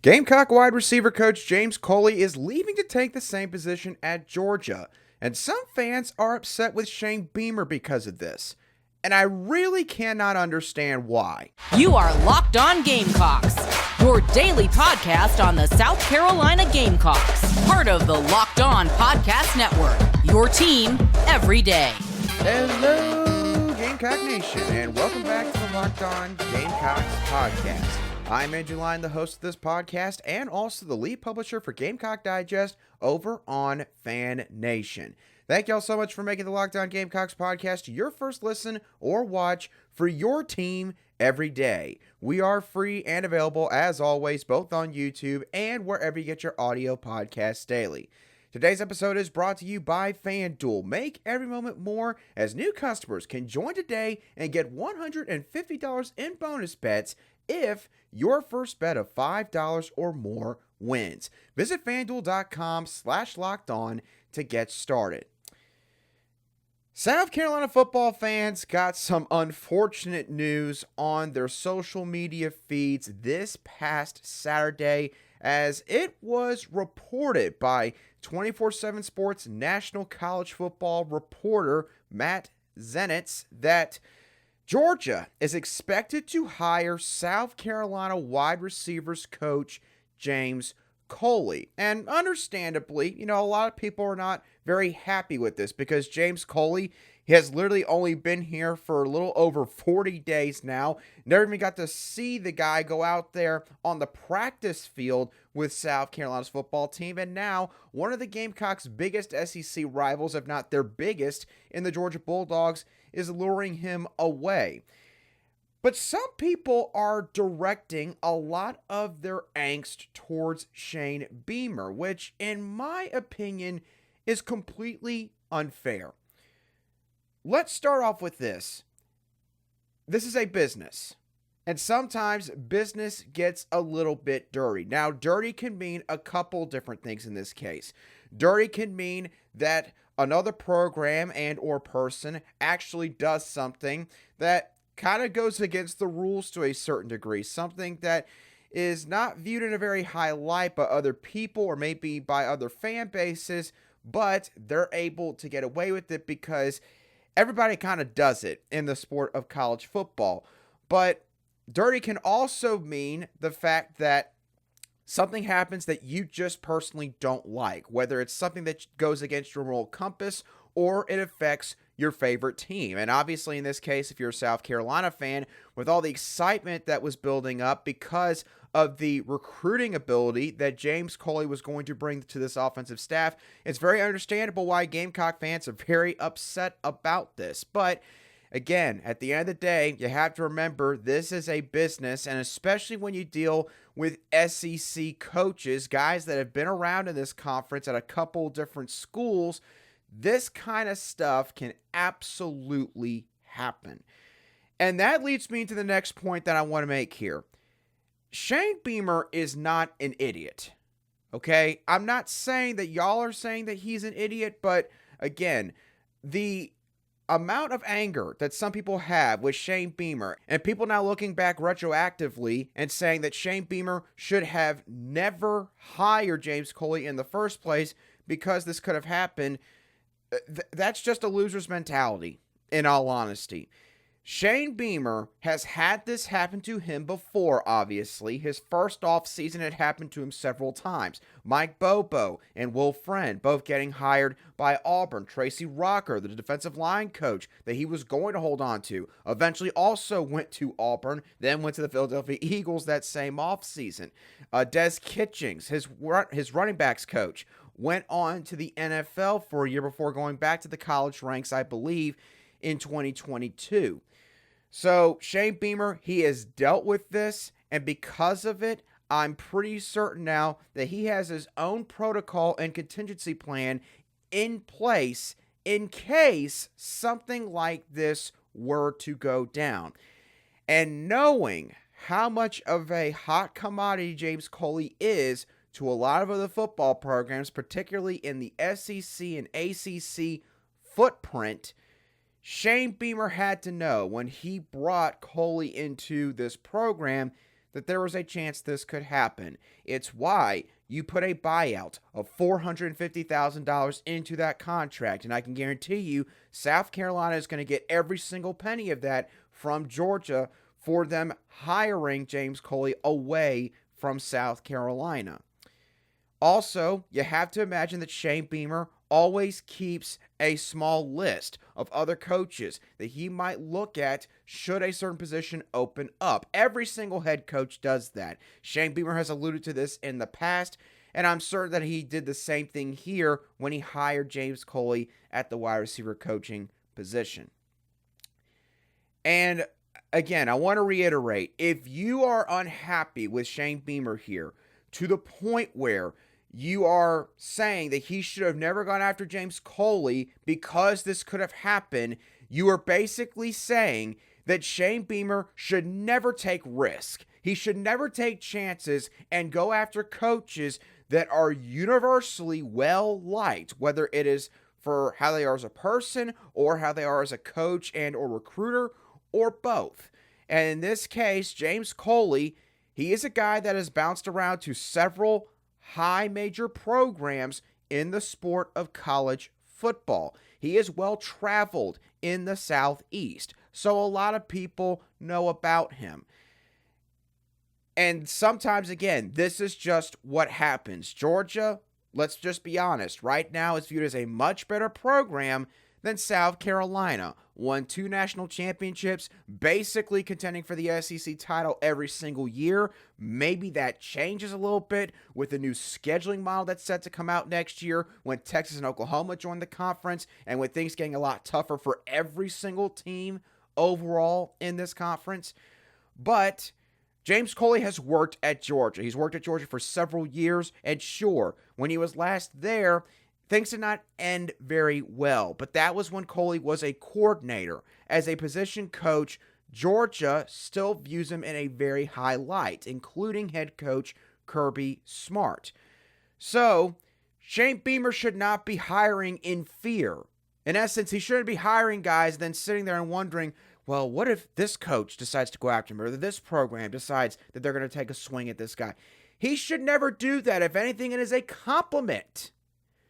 Gamecock wide receiver coach James Coley is leaving to take the same position at Georgia, and some fans are upset with Shane Beamer because of this. And I really cannot understand why. You are Locked On Gamecocks, your daily podcast on the South Carolina Gamecocks, part of the Locked On Podcast Network, your team every day. Hello, Gamecock Nation, and welcome back to the Locked On Gamecocks podcast. I'm Andrew Line, the host of this podcast, and also the lead publisher for Gamecock Digest over on Fan Nation. Thank y'all so much for making the Locked On Gamecocks podcast your first listen or watch for your team every day. We are free and available, as always, both on YouTube and wherever you get your audio podcasts daily. Today's episode is brought to you by FanDuel. Make every moment more as new customers can join today and get $150 in bonus bets if your first bet of $5 or more wins. Visit FanDuel.com/lockedon to get started. South Carolina football fans got some unfortunate news on their social media feeds this past Saturday, as it was reported by 24/7 Sports national college football reporter Matt Zenitz that Georgia is expected to hire South Carolina wide receivers coach James Coley. And understandably, a lot of people are not very happy with this because James Coley has literally only been here for a little over 40 days now. Never even got to see the guy go out there on the practice field with South Carolina's football team. And now one of the Gamecocks' biggest SEC rivals, if not their biggest, in the Georgia Bulldogs, is luring him away. But some people are directing a lot of their angst towards Shane Beamer, which, in my opinion, is completely unfair. Let's start off with this. This is a business, and sometimes business gets a little bit dirty. Now, dirty can mean a couple different things in this case. Dirty can mean that another program and or person actually does something that kind of goes against the rules to a certain degree, something that is not viewed in a very high light by other people or maybe by other fan bases, but they're able to get away with it because everybody kind of does it in the sport of college football. But dirty can also mean the fact that something happens that you just personally don't like, whether it's something that goes against your moral compass or it affects your favorite team. And obviously in this case, if you're a South Carolina fan, with all the excitement that was building up because of the recruiting ability that James Coley was going to bring to this offensive staff, it's very understandable why Gamecock fans are very upset about this. But again, at the end of the day, you have to remember this is a business, and especially when you deal with SEC coaches, guys that have been around in this conference at a couple different schools, this kind of stuff can absolutely happen. And that leads me to the next point that I want to make here. Shane Beamer is not an idiot, okay? I'm not saying that y'all are saying that he's an idiot, but again, the amount of anger that some people have with Shane Beamer, and people now looking back retroactively and saying that Shane Beamer should have never hired James Coley in the first place because this could have happened, that's just a loser's mentality, in all honesty. Shane Beamer has had this happen to him before, obviously. His first offseason had happened to him several times. Mike Bobo and Will Friend both getting hired by Auburn. Tracy Rocker, the defensive line coach that he was going to hold on to, eventually also went to Auburn, then went to the Philadelphia Eagles that same offseason. Des Kitchings, his running backs coach, went on to the NFL for a year before going back to the college ranks, I believe, in 2022. So Shane Beamer, he has dealt with this, and because of it, I'm pretty certain now that he has his own protocol and contingency plan in place in case something like this were to go down. And knowing how much of a hot commodity James Coley is to a lot of other football programs, particularly in the SEC and ACC footprint, Shane Beamer had to know when he brought Coley into this program that there was a chance this could happen. It's why you put a buyout of $450,000 into that contract, and I can guarantee you South Carolina is going to get every single penny of that from Georgia for them hiring James Coley away from South Carolina. Also, you have to imagine that Shane Beamer always keeps a small list of other coaches that he might look at should a certain position open up. Every single head coach does that. Shane Beamer has alluded to this in the past, and I'm certain that he did the same thing here when he hired James Coley at the wide receiver coaching position. And again, I want to reiterate, if you are unhappy with Shane Beamer here to the point where you are saying that he should have never gone after James Coley because this could have happened, you are basically saying that Shane Beamer should never take risk. He should never take chances and go after coaches that are universally well-liked, whether it is for how they are as a person or how they are as a coach and or recruiter or both. And in this case, James Coley, he is a guy that has bounced around to several high major programs in the sport of college football. He is well traveled in the Southeast, so a lot of people know about him. And sometimes, again, this is just what happens. Georgia, let's just be honest, right now is viewed as a much better program than South Carolina. Won 2 national championships, basically contending for the SEC title every single year. Maybe that changes a little bit with the new scheduling model that's set to come out next year when Texas and Oklahoma join the conference and with things getting a lot tougher for every single team overall in this conference. But James Coley has worked at Georgia. He's worked at Georgia for several years, and sure, when he was last there, things did not end very well, but that was when Coley was a coordinator. As a position coach, Georgia still views him in a very high light, including head coach Kirby Smart. So, Shane Beamer should not be hiring in fear. In essence, he shouldn't be hiring guys and then sitting there and wondering, well, what if this coach decides to go after him, or this program decides that they're going to take a swing at this guy? He should never do that. If anything, it is a compliment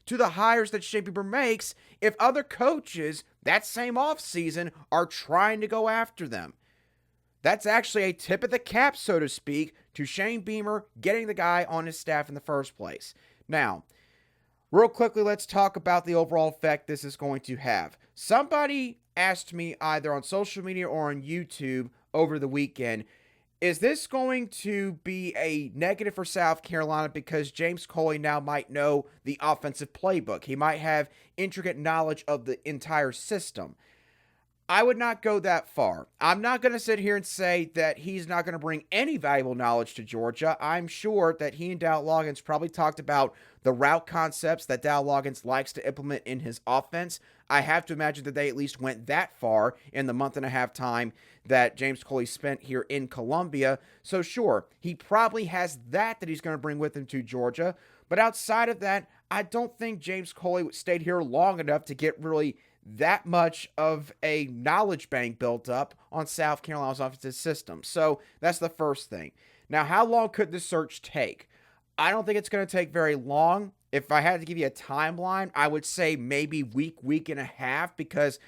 to the hires that Shane Beamer makes if other coaches that same offseason are trying to go after them. That's actually a tip of the cap, so to speak, to Shane Beamer getting the guy on his staff in the first place. Now, real quickly, let's talk about the overall effect this is going to have. Somebody asked me either on social media or on YouTube over the weekend, is this going to be a negative for South Carolina because James Coley now might know the offensive playbook? He might have intricate knowledge of the entire system. I would not go that far. I'm not going to sit here and say that he's not going to bring any valuable knowledge to Georgia. I'm sure that he and Dow Loggins probably talked about the route concepts that Dow Loggins likes to implement in his offense. I have to imagine that they at least went that far in the month and a half time that James Coley spent here in Columbia. So sure, he probably has that he's going to bring with him to Georgia. But outside of that, I don't think James Coley stayed here long enough to get really that much of a knowledge bank built up on South Carolina's offensive system. So that's the first thing. Now, how long could this search take? I don't think it's going to take very long. If I had to give you a timeline, I would say maybe week and a half, because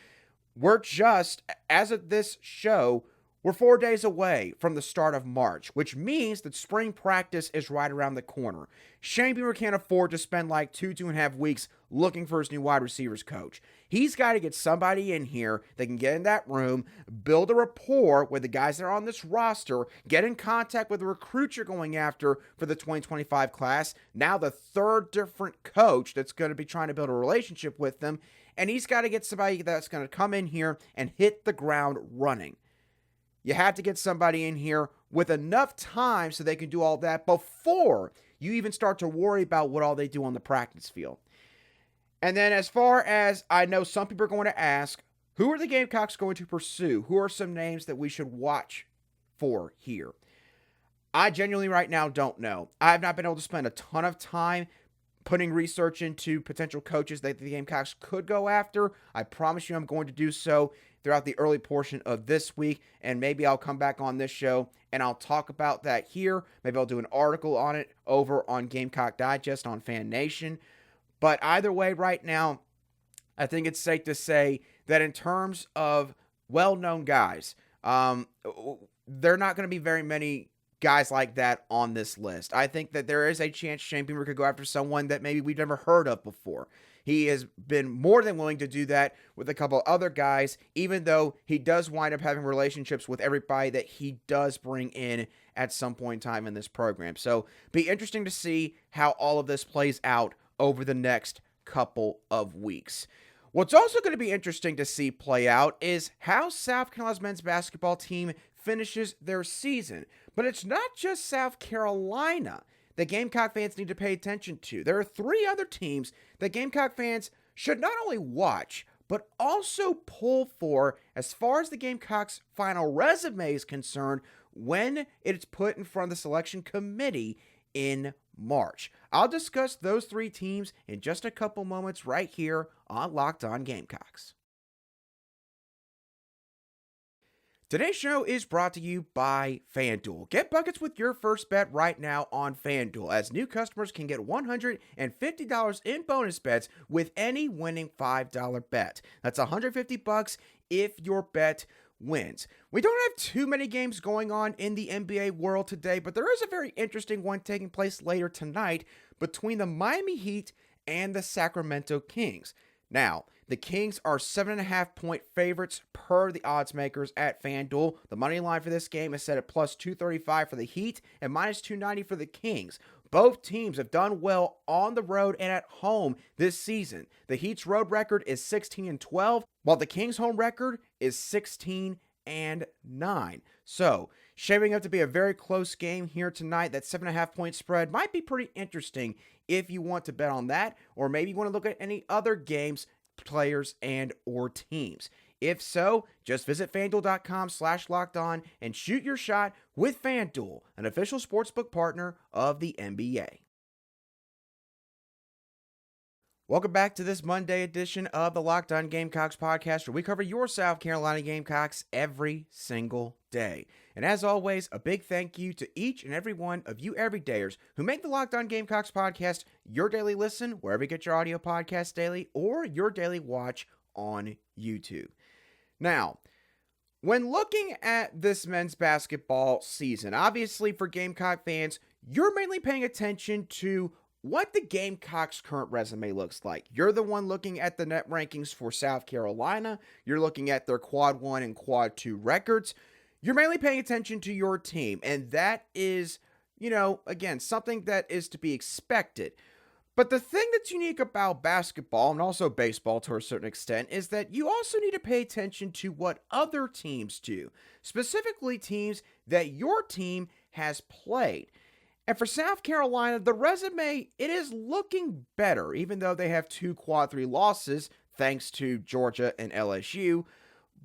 we're just, as of this show, we're 4 days away from the start of March, which means that spring practice is right around the corner. Shane Beamer can't afford to spend like 2.5 weeks looking for his new wide receivers coach. He's got to get somebody in here that can get in that room, build a rapport with the guys that are on this roster, get in contact with the recruit you're going after for the 2025 class, now the third different coach that's going to be trying to build a relationship with them, and he's got to get somebody that's going to come in here and hit the ground running. You have to get somebody in here with enough time so they can do all that before you even start to worry about what all they do on the practice field. And then as far as I know, some people are going to ask, who are the Gamecocks going to pursue? Who are some names that we should watch for here? I genuinely right now don't know. I have not been able to spend a ton of time putting research into potential coaches that the Gamecocks could go after. I promise you I'm going to do so throughout the early portion of this week, and maybe I'll come back on this show and I'll talk about that here. Maybe I'll do an article on it over on Gamecock Digest on Fan Nation. But either way, right now, I think it's safe to say that in terms of well-known guys, there are not going to be very many guys like that on this list. I think that there is a chance Shane Beamer could go after someone that maybe we've never heard of before. He has been more than willing to do that with a couple other guys, even though he does wind up having relationships with everybody that he does bring in at some point in time in this program. So be interesting to see how all of this plays out over the next couple of weeks. What's also going to be interesting to see play out is how South Carolina's men's basketball team finishes their season. But it's not just South Carolina that Gamecock fans need to pay attention to. There are 3 other teams that Gamecock fans should not only watch, but also pull for as far as the Gamecocks' final resume is concerned when it's put in front of the selection committee in March. I'll discuss those 3 teams in just a couple moments right here on Locked On Gamecocks. Today's show is brought to you by FanDuel. Get buckets with your first bet right now on FanDuel, as new customers can get $150 in bonus bets with any winning $5 bet. That's $150 if your bet wins. We don't have too many games going on in the NBA world today, but there is a very interesting one taking place later tonight between the Miami Heat and the Sacramento Kings. Now, the Kings are 7.5-point favorites per the odds makers at FanDuel. The money line for this game is set at plus 235 for the Heat and minus 290 for the Kings. Both teams have done well on the road and at home this season. The Heat's road record is 16-12, while the Kings' home record is 16-9. So, shaping up to be a very close game here tonight. That 7.5-point spread might be pretty interesting if you want to bet on that, or maybe you want to look at any other games, players, and or teams. If so, just visit FanDuel.com/lockedon and shoot your shot with FanDuel, an official sportsbook partner of the NBA. Welcome back to this Monday edition of the Locked On Gamecocks podcast, where we cover your South Carolina Gamecocks every single day. And as always, a big thank you to each and every one of you everydayers who make the Locked On Gamecocks podcast your daily listen, wherever you get your audio podcast daily, or your daily watch on YouTube. Now, when looking at this men's basketball season, obviously for Gamecock fans, you're mainly paying attention to what the Gamecocks' current resume looks like. You're the one looking at the net rankings for South Carolina. You're looking at their Quad 1 and Quad 2 records. You're mainly paying attention to your team, and that is, again, something that is to be expected. But the thing that's unique about basketball, and also baseball to a certain extent, is that you also need to pay attention to what other teams do, specifically teams that your team has played. And for South Carolina, the resume, it is looking better, even though they have 2 Quad 3 losses, thanks to Georgia and LSU.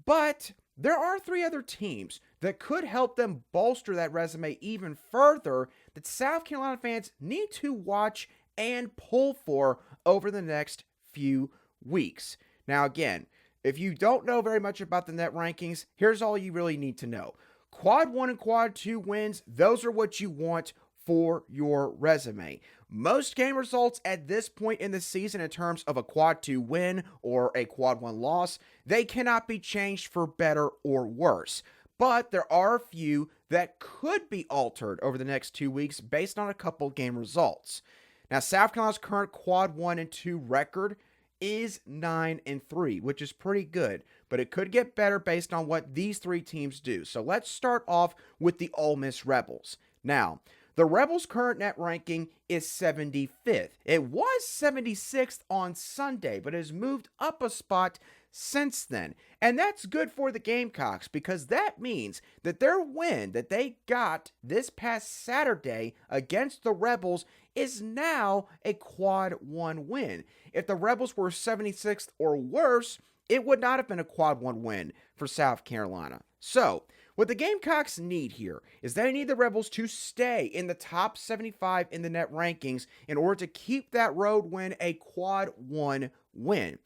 But there are 3 other teams that could help them bolster that resume even further that South Carolina fans need to watch and pull for over the next few weeks. Now, again, if you don't know very much about the net rankings, here's all you really need to know. Quad 1 and Quad 2 wins, those are what you want for your resume. Most game results at this point in the season in terms of a Quad 2 win or a Quad 1 loss, they cannot be changed for better or worse. But there are a few that could be altered over the next 2 weeks based on a couple game results. Now, South Carolina's current Quad 1 and 2 record is 9-3, which is pretty good, but it could get better based on what these 3 teams do. So let's start off with the Ole Miss Rebels. Now, the Rebels' current net ranking is 75th. It was 76th on Sunday, but has moved up a spot since then. And that's good for the Gamecocks, because that means that their win that they got this past Saturday against the Rebels is now a Quad 1 win. If the Rebels were 76th or worse, it would not have been a Quad 1 win for South Carolina. So, what the Gamecocks need here is they need the Rebels to stay in the top 75 in the net rankings in order to keep that road win a Quad 1 win.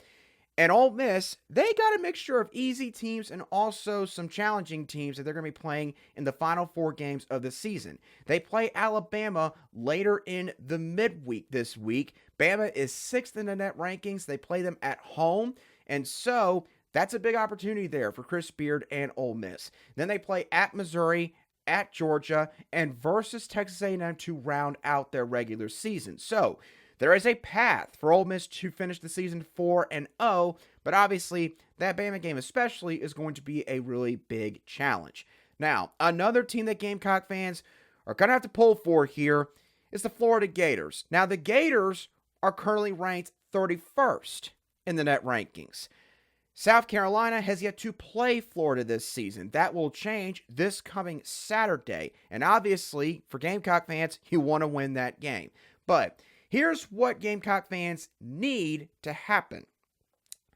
And Ole Miss, they got a mixture of easy teams and also some challenging teams that they're going to be playing in the final 4 games of the season. They play Alabama later in the midweek this week. Bama is 6th in the net rankings. They play them at home. And so that's a big opportunity there for Chris Beard and Ole Miss. Then they play at Missouri, at Georgia, and versus Texas A&M to round out their regular season. So there is a path for Ole Miss to finish the season 4-0, but obviously that Bama game especially is going to be a really big challenge. Now, another team that Gamecock fans are going to have to pull for here is the Florida Gators. Now, the Gators are currently ranked 31st in the net rankings. South Carolina has yet to play Florida this season. That will change this coming Saturday. And obviously, for Gamecock fans, you want to win that game. But here's what Gamecock fans need to happen.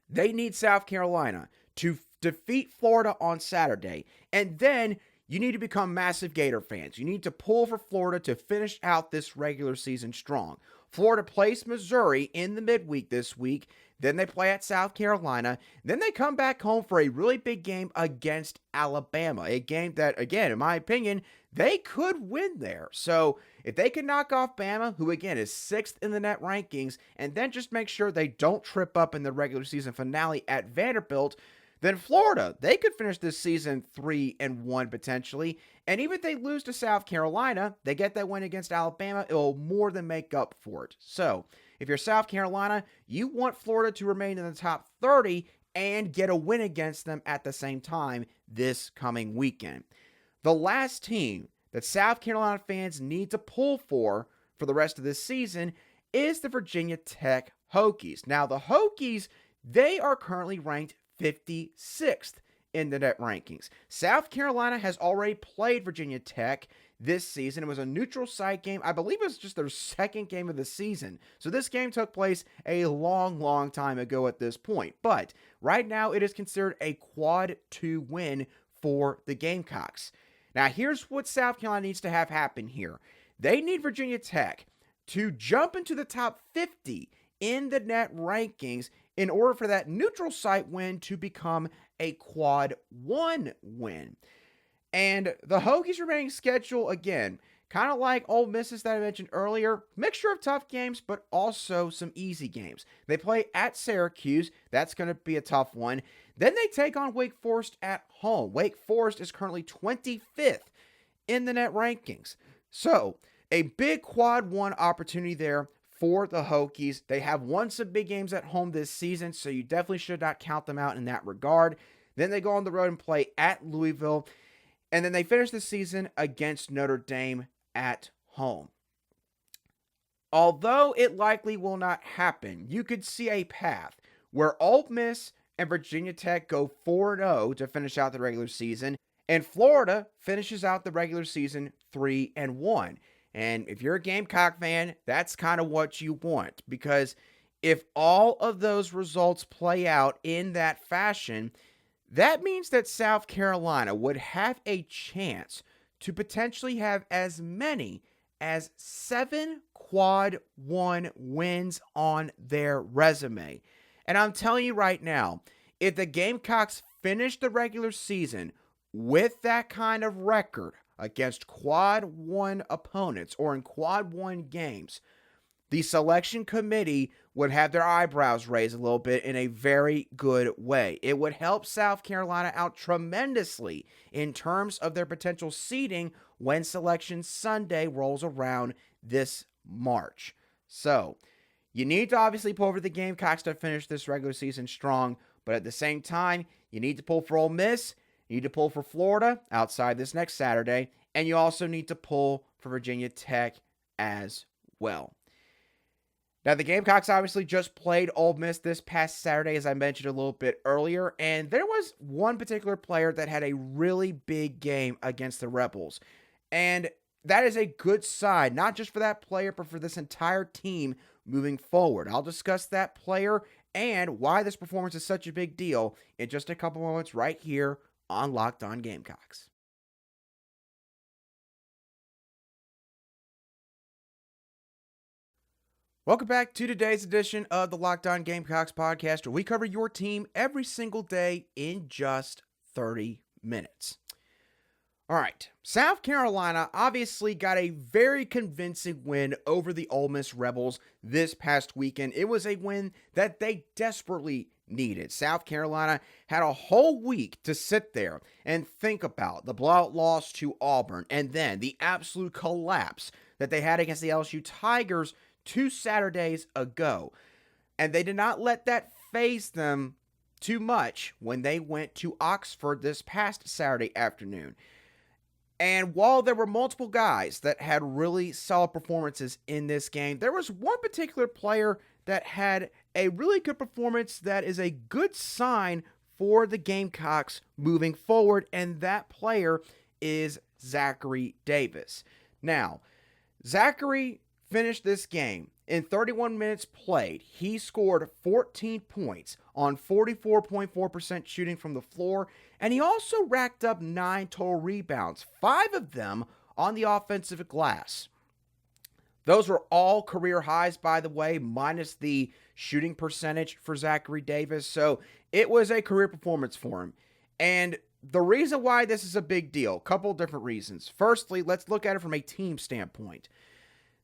They need South Carolina to defeat Florida on Saturday. And then you need to become massive Gator fans. You need to pull for Florida to finish out this regular season strong. Florida plays Missouri in the midweek this week. Then they play at South Carolina. Then they come back home for a really big game against Alabama. A game that, again, in my opinion, they could win there. So if they can knock off Bama, who again is 6th in the net rankings, and then just make sure they don't trip up in the regular season finale at Vanderbilt, then Florida, they could finish this season 3-1 potentially. And even if they lose to South Carolina, they get that win against Alabama, it will more than make up for it. So if you're South Carolina, you want Florida to remain in the top 30 and get a win against them at the same time this coming weekend. The last team that South Carolina fans need to pull for the rest of this season is the Virginia Tech Hokies. Now, the Hokies, they are currently ranked 56th in the net rankings. South Carolina has already played Virginia Tech this season. It was a neutral site game. I believe it was just their second game of the season. So this game took place a long time ago at this point. But right now it is considered a quad 2 win for the Gamecocks. Now here's what South Carolina needs to have happen here. They need Virginia Tech to jump into the top 50 in the net rankings in order for that neutral site win to become a quad 1 win. And the Hokies remaining schedule, again, kind of like Ole Miss's that I mentioned earlier, mixture of tough games, but also some easy games. They play at Syracuse. That's going to be a tough one. Then they take on Wake Forest at home. Wake Forest is currently 25th in the net rankings. So a big quad 1 opportunity there for the Hokies. They have won some big games at home this season, so you definitely should not count them out in that regard. Then they go on the road and play at Louisville, and then they finish the season against Notre Dame at home. Although it likely will not happen, you could see a path where Ole Miss and Virginia Tech go 4-0 to finish out the regular season, and Florida finishes out the regular season 3-1. And if you're a Gamecock fan, that's kind of what you want, because if all of those results play out in that fashion, that means that South Carolina would have a chance to potentially have as many as 7 quad 1 wins on their resume. And I'm telling you right now, if the Gamecocks finish the regular season with that kind of record against quad 1 opponents or in quad 1 games, the selection committee would have their eyebrows raised a little bit in a very good way. It would help South Carolina out tremendously in terms of their potential seeding when Selection Sunday rolls around this March. So, you need to obviously pull for the Gamecocks to finish this regular season strong, but at the same time, you need to pull for Ole Miss, you need to pull for Florida outside this next Saturday, and you also need to pull for Virginia Tech as well. Now, the Gamecocks obviously just played Ole Miss this past Saturday, as I mentioned a little bit earlier, and there was one particular player that had a really big game against the Rebels. And that is a good sign, not just for that player, but for this entire team moving forward. I'll discuss that player and why this performance is such a big deal in just a couple moments right here on Locked On Gamecocks. Welcome back to today's edition of the Locked On Gamecocks podcast, where we cover your team every single day in just 30 minutes. All right, South Carolina obviously got a very convincing win over the Ole Miss Rebels this past weekend. It was a win that they desperately needed. South Carolina had a whole week to sit there and think about the blowout loss to Auburn and then the absolute collapse that they had against the LSU Tigers 2 Saturdays ago. And they did not let that faze them too much when they went to Oxford this past Saturday afternoon. And while there were multiple guys that had really solid performances in this game, there was one particular player that had a really good performance that is a good sign for the Gamecocks moving forward, and that player is Zachary Davis. Now, Zachary finished this game in 31 minutes played. He scored 14 points on 44.4% shooting from the floor, and he also racked up 9 total rebounds, 5 of them on the offensive glass. Those were all career highs, by the way, minus the shooting percentage for Zachary Davis. So it was a career performance for him. And the reason why this is a big deal, a couple different reasons. Firstly, let's look at it from a team standpoint.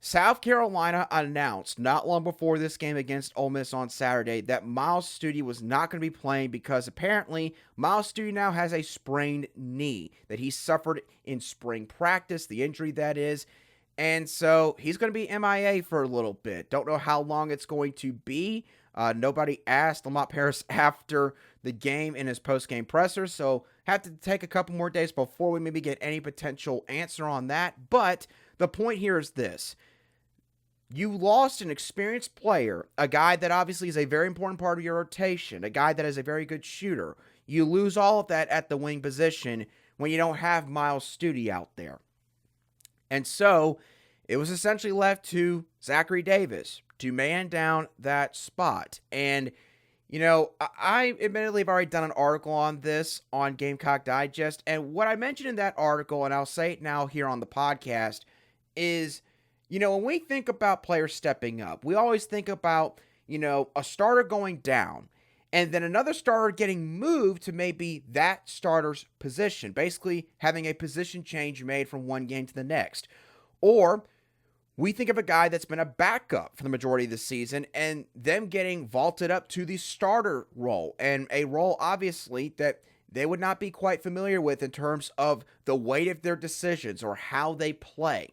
South Carolina announced not long before this game against Ole Miss on Saturday that Miles Studi was not going to be playing because apparently Miles Studi now has a sprained knee that he suffered in spring practice, the injury that is. And so he's going to be MIA for a little bit. Don't know how long it's going to be. Nobody asked Lamont Paris after the game in his post-game presser, so have to take a couple more days before we maybe get any potential answer on that. But the point here is this. You lost an experienced player, a guy that obviously is a very important part of your rotation, a guy that is a very good shooter. You lose all of that at the wing position when you don't have Miles Studi out there. And so it was essentially left to Zachary Davis to man down that spot. And, you know, I admittedly have already done an article on this on Gamecock Digest. And what I mentioned in that article, and I'll say it now here on the podcast, is, you know, when we think about players stepping up, we always think about, you know, a starter going down and then another starter getting moved to maybe that starter's position, basically having a position change made from one game to the next. Or we think of a guy that's been a backup for the majority of the season and them getting vaulted up to the starter role, and a role obviously that they would not be quite familiar with in terms of the weight of their decisions or how they play.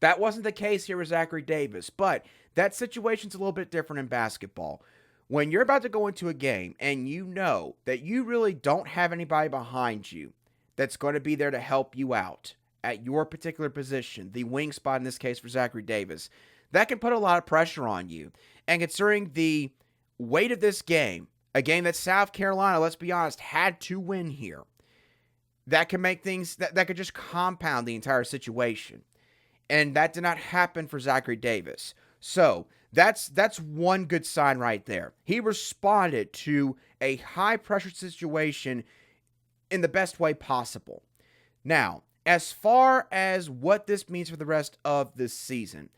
That wasn't the case here with Zachary Davis, but that situation's a little bit different in basketball. When you're about to go into a game and you know that you really don't have anybody behind you that's going to be there to help you out at your particular position, the wing spot in this case for Zachary Davis, that can put a lot of pressure on you. And considering the weight of this game, a game that South Carolina, let's be honest, had to win here, that can make things, that could just compound the entire situation. And that did not happen for Zachary Davis. So that's one good sign right there. He responded to a high-pressure situation in the best way possible. Now, as far as what this means for the rest of this season,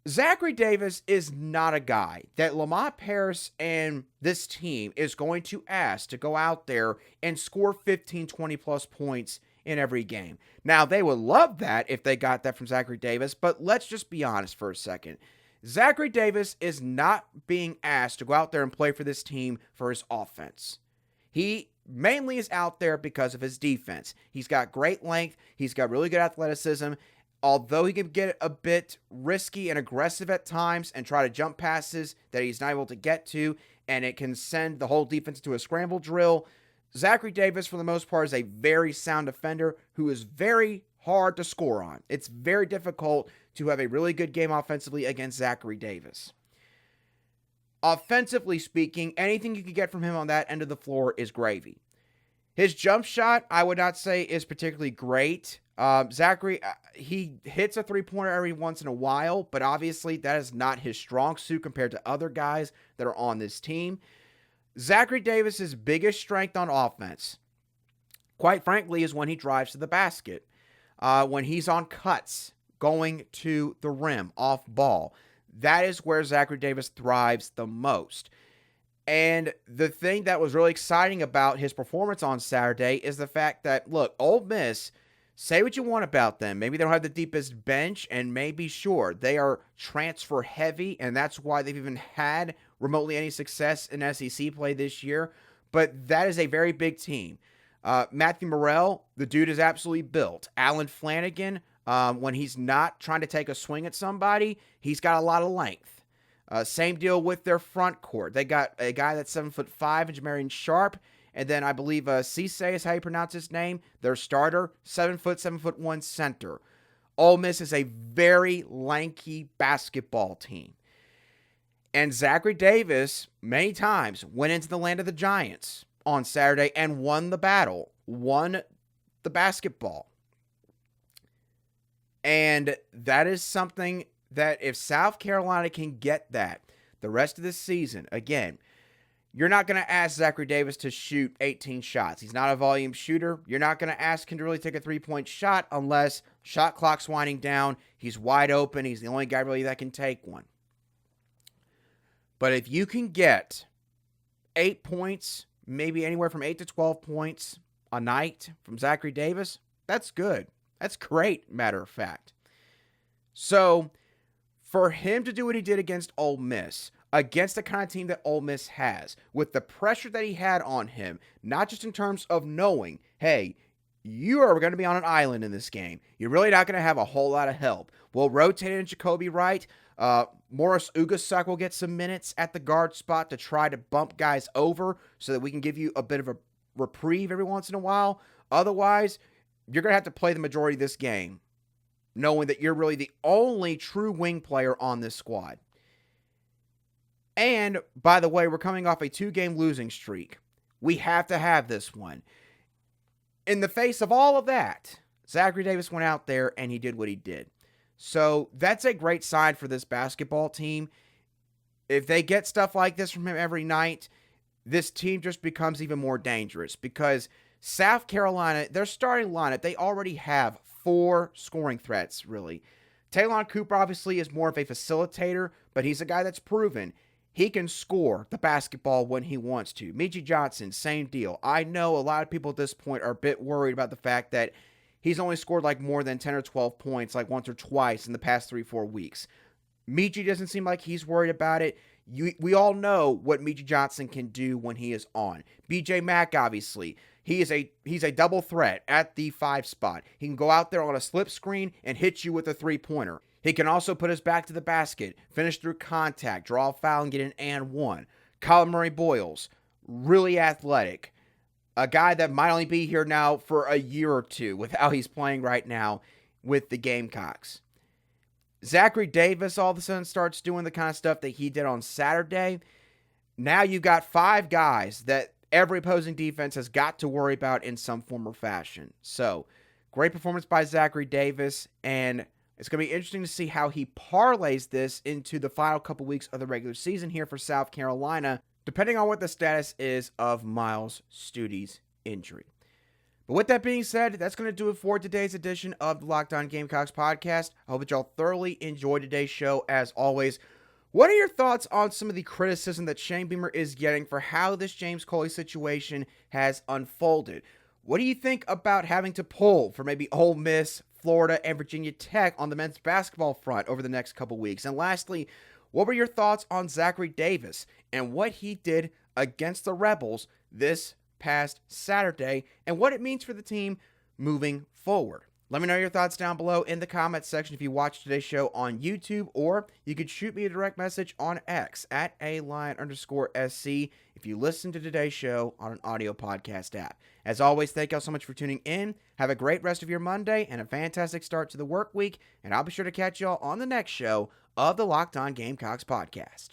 Zachary Davis is not a guy that Lamont Paris and this team is going to ask to go out there and score 15, 20-plus points in every game. Now, they would love that if they got that from Zachary Davis, but let's just be honest for a second. Zachary Davis is not being asked to go out there and play for this team for his offense. He mainly is out there because of his defense. He's got great length. He's got really good athleticism. Although he can get a bit risky and aggressive at times and try to jump passes that he's not able to get to, and it can send the whole defense to a scramble drill, Zachary Davis, for the most part, is a very sound defender who is very hard to score on. It's very difficult to have a really good game offensively against Zachary Davis. Offensively speaking, anything you can get from him on that end of the floor is gravy. His jump shot, I would not say is particularly great. Zachary, he hits a three-pointer every once in a while, but obviously that is not his strong suit compared to other guys that are on this team. Zachary Davis's biggest strength on offense, quite frankly, is when he drives to the basket, when he's on cuts, going to the rim off ball. That is where Zachary Davis thrives the most. And the thing that was really exciting about his performance on Saturday is the fact that, look, Ole Miss, say what you want about them. Maybe they don't have the deepest bench, and maybe, sure, they are transfer heavy, and that's why they've even had remotely any success in SEC play this year. But that is a very big team. Matthew Morrell, the dude is absolutely built. Alan Flanagan, when he's not trying to take a swing at somebody, he's got a lot of length. Same deal with their front court. They got a guy that's 7'5" and Jamarian Sharp. And then I believe Cisse is how you pronounce his name. Their starter, 7'1" center. Ole Miss is a very lanky basketball team. And Zachary Davis, many times, went into the land of the Giants on Saturday and won the battle, won the basketball. And that is something that if South Carolina can get that the rest of the season, again, you're not going to ask Zachary Davis to shoot 18 shots. He's not a volume shooter. You're not going to ask him to really take a three-point shot unless shot clock's winding down. He's wide open. He's the only guy really that can take one. But if you can get 8 points, maybe anywhere from 8 to 12 points a night from Zachary Davis, that's good. That's great, matter of fact. So for him to do what he did against Ole Miss, against the kind of team that Ole Miss has, with the pressure that he had on him, not just in terms of knowing, hey, you are going to be on an island in this game. You're really not going to have a whole lot of help. We'll rotate in Jacoby Wright. Morris Ugasak will get some minutes at the guard spot to try to bump guys over so that we can give you a bit of a reprieve every once in a while. Otherwise, you're going to have to play the majority of this game, knowing that you're really the only true wing player on this squad. And, by the way, we're coming off a 2-game losing streak. We have to have this one. In the face of all of that, Zachary Davis went out there and he did what he did. So that's a great sign for this basketball team. If they get stuff like this from him every night, this team just becomes even more dangerous because South Carolina, their starting lineup, they already have 4 scoring threats, really. Talon Cooper obviously is more of a facilitator, but he's a guy that's proven he can score the basketball when he wants to. Meechie Johnson, same deal. I know a lot of people at this point are a bit worried about the fact that he's only scored like more than 10 or 12 points like once or twice in the past 3-4 weeks. Meechie doesn't seem like he's worried about it. We all know what Meechie Johnson can do when he is on. BJ Mack, obviously, he's a double threat at the 5 spot. He can go out there on a slip screen and hit you with a 3-pointer. He can also put his back to the basket, finish through contact, draw a foul, and get an and one. Colin Murray Boyles, really athletic. A guy that might only be here now for a year or two with how he's playing right now with the Gamecocks. Zachary Davis all of a sudden starts doing the kind of stuff that he did on Saturday. Now you've got 5 guys that every opposing defense has got to worry about in some form or fashion. So, great performance by Zachary Davis, and it's going to be interesting to see how he parlays this into the final couple weeks of the regular season here for South Carolina, depending on what the status is of Miles Stude's injury. But with that being said, that's going to do it for today's edition of the Locked On Gamecocks podcast. I hope that y'all thoroughly enjoyed today's show. As always, what are your thoughts on some of the criticism that Shane Beamer is getting for how this James Coley situation has unfolded? What do you think about having to pull for maybe Ole Miss, Florida, and Virginia Tech on the men's basketball front over the next couple weeks? And lastly, what were your thoughts on Zachary Davis and what he did against the Rebels this past Saturday and what it means for the team moving forward? Let me know your thoughts down below in the comments section if you watched today's show on YouTube, or you could shoot me a direct message on X at @alion_SC if you listen to today's show on an audio podcast app. As always, thank y'all so much for tuning in. Have a great rest of your Monday and a fantastic start to the work week, and I'll be sure to catch y'all on the next show of the Locked On Gamecocks podcast.